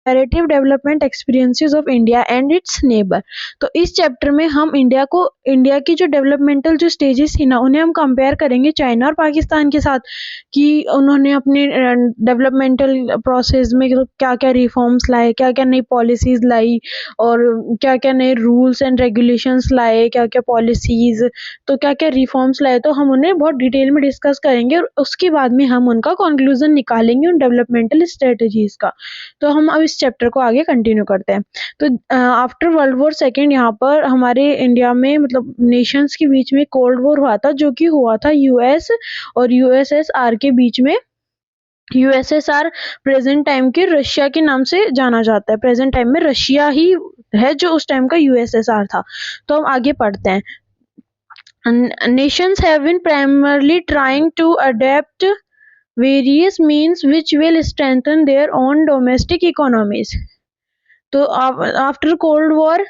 Comparative development experiences of India and it's neighbour. तो इस chapter में हम इंडिया की जो डेवलपमेंटल जो स्टेजेस थी ना, उन्हें हम कंपेयर करेंगे चाइना और पाकिस्तान के साथ कि उन्होंने अपने डेवलपमेंटल प्रोसेस में क्या क्या रिफॉर्म्स लाए, क्या क्या नई पॉलिसीज लाई और क्या क्या नए रूल्स एंड रेगुलेशंस लाए, क्या क्या पॉलिसीज, तो क्या क्या रिफॉर्म्स लाए। तो हम उन्हें बहुत डिटेल में डिस्कस करेंगे और उसके बाद में हम उनका कंक्लूजन निकालेंगे उन डेवलपमेंटल स्ट्रेटजीज का। तो हम अब इस चैप्टर को आगे कंटिन्यू करते हैं। तो आफ्टर वर्ल्ड वॉर सेकेंड यहाँ पर हमारे इंडिया में मतलब नेशंस के बीच में कोल्ड वॉर हुआ था, जो कि हुआ था यूएस और यूएसएसआर के बीच में। यूएसएसआर प्रेजेंट टाइम के रशिया के नाम से जाना जाता है। प्रेजेंट टाइम में रशिया ही है जो उस टाइम का यूएसएसआर था। तो हम आगे पढ़ते हैं। Nations have been primarily trying to adapt various means which will strengthen their own domestic economies. तो आफ्टर कोल्ड वॉर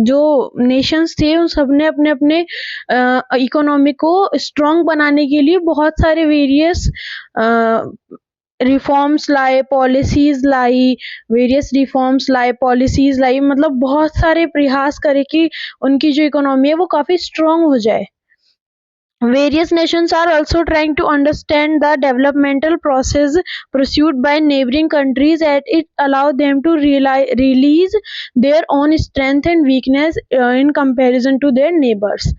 जो नेशंस थे उन सब ने अपने अपने इकोनॉमी को स्ट्रॉन्ग बनाने के लिए बहुत सारे वेरियस रिफॉर्म्स लाए, पॉलिसीज लाई, मतलब बहुत सारे प्रयास करे कि उनकी जो इकोनॉमी है वो काफी स्ट्रॉन्ग हो जाए। Various nations are also trying to understand the developmental process pursued by neighboring countries as it allows them to release their own strength and weakness in comparison to their neighbors.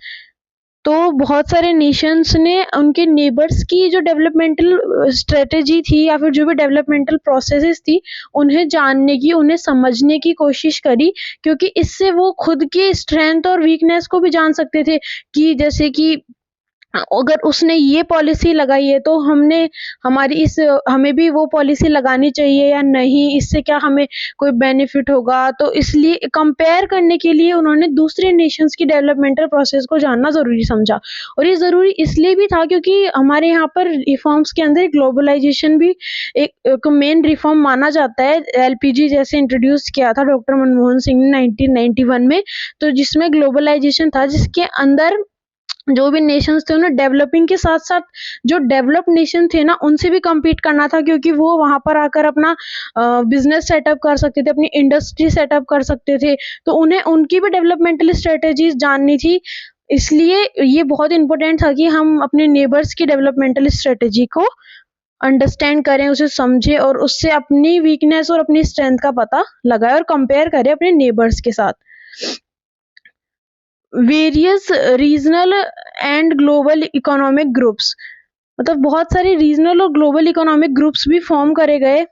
तो बहुत सारे Nations ने उनके neighbours की जो developmental strategy थी या फिर जो भी डेवलपमेंटल प्रोसेसेस थी उन्हें जानने की, उन्हें समझने की कोशिश करी, क्योंकि इससे वो खुद के स्ट्रेंथ और वीकनेस को भी जान सकते थे कि जैसे कि अगर उसने ये पॉलिसी लगाई है तो हमें भी वो पॉलिसी लगानी चाहिए या नहीं, इससे क्या हमें कोई बेनिफिट होगा। तो इसलिए कंपेयर करने के लिए उन्होंने दूसरे नेशंस की डेवलपमेंटल प्रोसेस को जानना ज़रूरी समझा। और ये ज़रूरी इसलिए भी था क्योंकि हमारे यहाँ पर रिफॉर्म्स के अंदर ग्लोबलाइजेशन भी एक मेन रिफॉर्म माना जाता है। एलपीजी जैसे इंट्रोड्यूस किया था डॉक्टर मनमोहन सिंह ने 1991 में, तो जिसमें ग्लोबलाइजेशन था, जिसके अंदर जो भी नेशंस थे उन्हें डेवलपिंग के साथ साथ जो डेवलप्ड नेशन थे ना उनसे भी compete करना था, क्योंकि वो वहां पर आकर अपना बिजनेस सेटअप कर सकते थे, अपनी इंडस्ट्री सेटअप कर सकते थे। तो उन्हें उनकी भी डेवलपमेंटल स्ट्रेटेजीज जाननी थी। इसलिए ये बहुत इंपॉर्टेंट था कि हम अपने नेबर्स की डेवलपमेंटल स्ट्रेटेजी को अंडरस्टैंड करें, उसे समझें और उससे अपनी वीकनेस और अपनी स्ट्रेंथ का पता लगाएं और कंपेयर करें अपने नेबर्स के साथ। Various regional and global economic groups, मतलब बहुत सारे रीजनल और ग्लोबल इकोनॉमिक ग्रुप्स भी फॉर्म करे गए,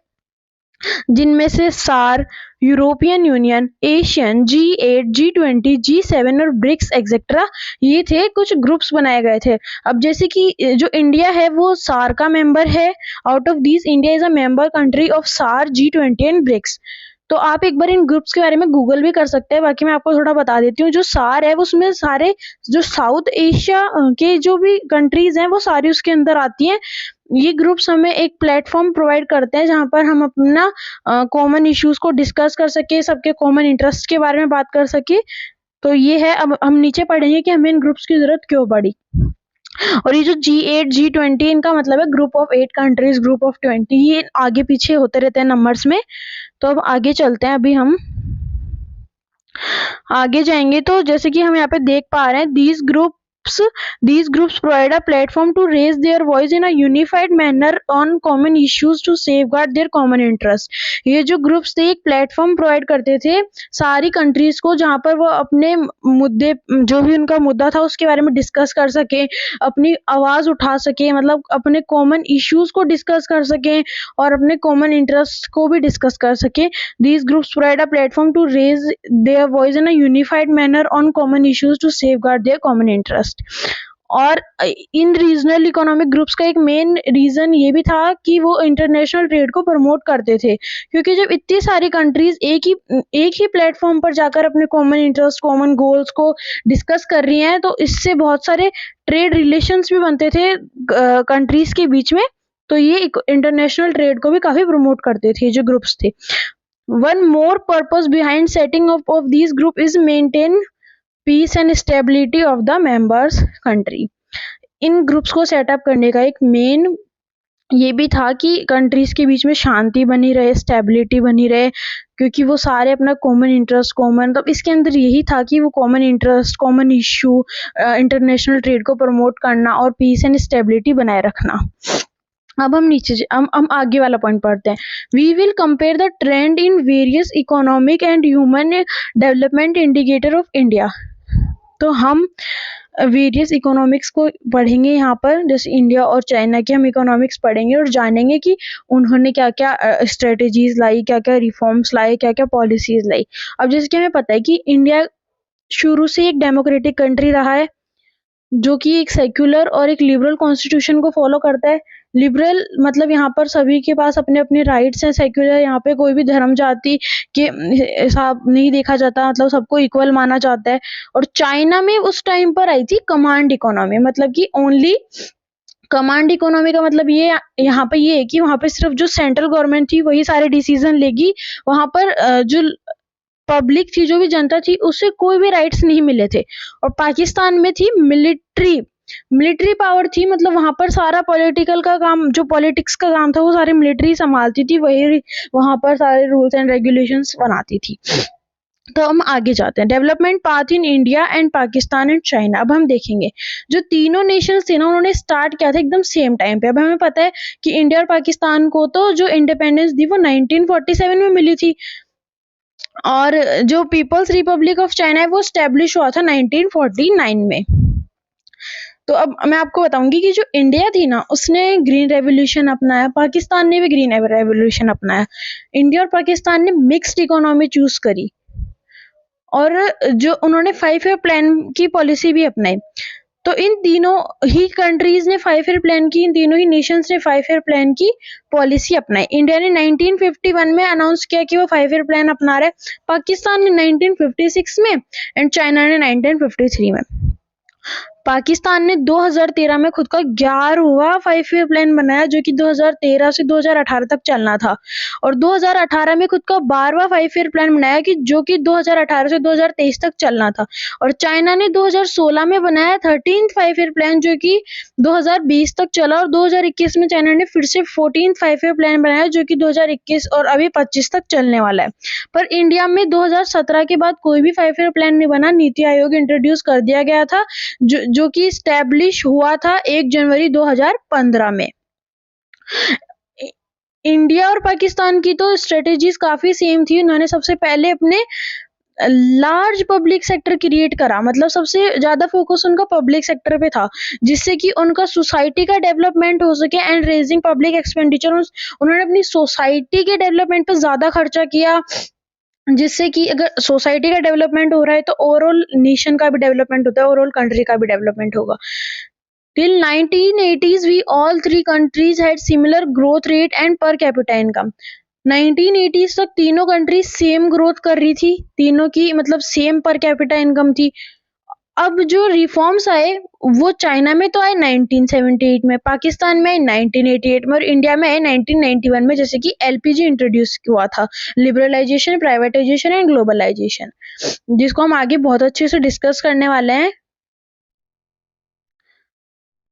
जिनमें से सार, European union, Asian, G8, G20, G7 और ब्रिक्स एक्सेट्रा, ये थे कुछ ग्रुप्स बनाए गए थे। अब जैसे कि जो इंडिया है वो सार का मेंबर है। Out of this India is a member country of सार, G20 एंड ब्रिक्स। तो आप एक बार इन ग्रुप्स के बारे में गूगल भी कर सकते हैं, बाकी मैं आपको थोड़ा बता देती हूँ। जो सार है उसमें सारे जो साउथ एशिया के जो भी कंट्रीज हैं वो सारी उसके अंदर आती हैं। ये ग्रुप्स हमें एक प्लेटफॉर्म प्रोवाइड करते हैं जहाँ पर हम अपना कॉमन इश्यूज को डिस्कस कर सके, सबके कॉमन इंटरेस्ट के बारे में बात कर सके। तो ये है, अब हम नीचे पढ़ेंगे कि हमें इन ग्रुप्स की जरूरत क्यों पड़ी। और ये जो G8, G20 इनका मतलब है group of 8 countries, group of 20, ये आगे पीछे होते रहते हैं नंबर्स में। तो अब आगे चलते हैं, अभी हम आगे जाएंगे। तो जैसे कि हम यहाँ पे देख पा रहे हैं, these groups provide a platform to raise their voice in a unified manner on common issues to safeguard their common interest। ये जो ग्रुप्स थे एक प्लेटफॉर्म प्रोवाइड करते थे सारी कंट्रीज को, जहाँ पर वो अपने मुद्दे, जो भी उनका मुद्दा था उसके बारे में डिस्कस कर सके, अपनी आवाज उठा सके, मतलब अपने कॉमन इश्यूज को डिस्कस कर सके और अपने कॉमन इंटरेस्ट को भी डिस्कस कर सके। These groups provide a platform to raise their voice in a unified manner on common issues to safeguard their common interest। और इन रीजनल इकोनॉमिक ग्रुप्स का एक मेन रीजन ये भी था कि वो इंटरनेशनल ट्रेड को प्रमोट करते थे, क्योंकि जब इतनी सारी कंट्रीज एक ही प्लेटफॉर्म पर जाकर अपने कॉमन इंटरेस्ट, कॉमन गोल्स को डिस्कस कर रही हैं, तो इससे बहुत सारे ट्रेड रिलेशंस भी बनते थे कंट्रीज के बीच में। तो ये इंटरनेशनल ट्रेड को भी काफी प्रमोट करते थे जो ग्रुप्स थे। One more purpose behind setting up of these group is maintain peace and stability of the members country. इन ग्रुप्स को सेटअप करने का एक मेन ये भी था कि कंट्रीज के बीच में शांति बनी रहे, स्टेबिलिटी बनी रहे, क्योंकि वो सारे अपना कॉमन इंटरेस्ट कॉमन, तो इसके अंदर यही था कि वो common interest, common issue, international trade को प्रमोट करना और पीस एंड स्टेबिलिटी बनाए रखना। अब हम आगे वाला पॉइंट पढ़ते हैं। We will compare the trend in various economic and human development indicator of India. तो हम वेरियस इकोनॉमिक्स को पढ़ेंगे यहाँ पर, जैसे इंडिया और चाइना के हम इकोनॉमिक्स पढ़ेंगे और जानेंगे कि उन्होंने क्या क्या स्ट्रेटेजीज लाई, क्या क्या रिफॉर्म्स लाए, क्या क्या पॉलिसीज लाई। अब जैसे कि हमें पता है कि इंडिया शुरू से एक डेमोक्रेटिक कंट्री रहा है, जो कि एक सेक्युलर और एक लिबरल कॉन्स्टिट्यूशन को फॉलो करता है। लिबरल मतलब यहाँ पर सभी के पास अपने अपने राइट्स हैं। सेक्युलर यहाँ पे कोई भी धर्म जाति के हिसाब नहीं देखा जाता, मतलब सबको इक्वल माना जाता है। और चाइना में उस टाइम पर आई थी कमांड इकोनॉमी, मतलब कि ओनली कमांड इकोनॉमी का मतलब ये यहाँ पे ये है कि वहाँ पे सिर्फ जो सेंट्रल गवर्नमेंट थी वही सारे डिसीजन लेगी। वहाँ पर जो पब्लिक थी, जो भी जनता थी, उससे कोई भी राइट्स नहीं मिले थे। और पाकिस्तान में थी मिलिट्री पावर थी, मतलब वहां पर सारा पॉलिटिकल का काम, जो पॉलिटिक्स का काम था वो सारी मिलिट्री संभालती थी, वही वहां पर सारे रूल्स एंड रेगुलेशंस बनाती थी। तो हम आगे जाते हैं। Development path in India and Pakistan and China. अब हम देखेंगे जो तीनों नेशंस थे ना, उन्होंने स्टार्ट किया था एकदम सेम टाइम पे। अब हमें पता है कि इंडिया और पाकिस्तान को तो जो इंडिपेंडेंस दी वो 1947 में मिली थी, और जो पीपल्स रिपब्लिक ऑफ चाइना है वो स्टैब्लिश हुआ था 1949 में। तो अब मैं आपको बताऊंगी कि जो इंडिया थी ना, उसने ग्रीन रेवोल्यूशन अपनाया, पाकिस्तान ने भी ग्रीन रेवोल्यूशन अपनाया। इंडिया और पाकिस्तान ने मिक्स्ड इकोनॉमी चूज करी, और जो उन्होंने 5 ईयर प्लान की पॉलिसी भी अपनाई। तो इन तीनों ही कंट्रीज ने 5 ईयर प्लान की, इन तीनों ही नेशंस ने 5 ईयर प्लान की पॉलिसी अपनाई। इंडिया ने 1951 में अनाउंस किया कि वो 5 ईयर प्लान अपना रहा है, पाकिस्तान ने 1956 में एंड चाइना ने 1953 में। पाकिस्तान ने 2013 में खुद का 11वां 5 ईयर प्लान बनाया, जो कि 2013 से 2018 तक चलना था, और 2018 में खुद का 12वां 5 ईयर प्लान बनाया कि जो कि 2018 से 2023 तक चलना था। और चाइना ने 2016 में बनाया 13th 5 ईयर प्लान, जो कि 2020 तक चला, और 2021 में चाइना ने फिर से 14th 5 ईयर प्लान बनाया, जो कि 2021 और अभी 25 तक चलने वाला है। पर इंडिया में 2017 के बाद कोई भी 5 ईयर प्लान नहीं बना। नीति आयोग इंट्रोड्यूस कर दिया गया था, जो कि स्टैब्लिश हुआ था 1 जनवरी 2015 में। इंडिया और पाकिस्तान की तो स्ट्रेटेजीज काफी सेम थी। उन्होंने सबसे पहले अपने लार्ज पब्लिक सेक्टर क्रिएट करा, मतलब सबसे ज्यादा फोकस उनका पब्लिक सेक्टर पे था, जिससे कि उनका सोसाइटी का डेवलपमेंट हो सके एंड रेजिंग पब्लिक एक्सपेंडिचर। उन्होंने अपनी सोसाइटी के डेवलपमेंट पे ज्यादा खर्चा किया, जिससे कि अगर सोसाइटी का डेवलपमेंट हो रहा है तो ओवरऑल नेशन का भी डेवलपमेंट होता है, ओवरऑल कंट्री का भी डेवलपमेंट होगा। Till 1980s, we all three countries had similar growth rate and per capita income. 1980s तक तीनों कंट्री सेम ग्रोथ कर रही थी, तीनों की मतलब सेम पर कैपिटा इनकम थी। अब जो रिफॉर्म्स आए वो चाइना में तो आए 1978 में, पाकिस्तान में आए 1988 में, और इंडिया में आए 1991 में, जैसे कि एलपीजी इंट्रोड्यूस हुआ था, लिबरलाइजेशन, प्राइवेटाइजेशन एंड ग्लोबलाइजेशन, जिसको हम आगे बहुत अच्छे से डिस्कस करने वाले हैं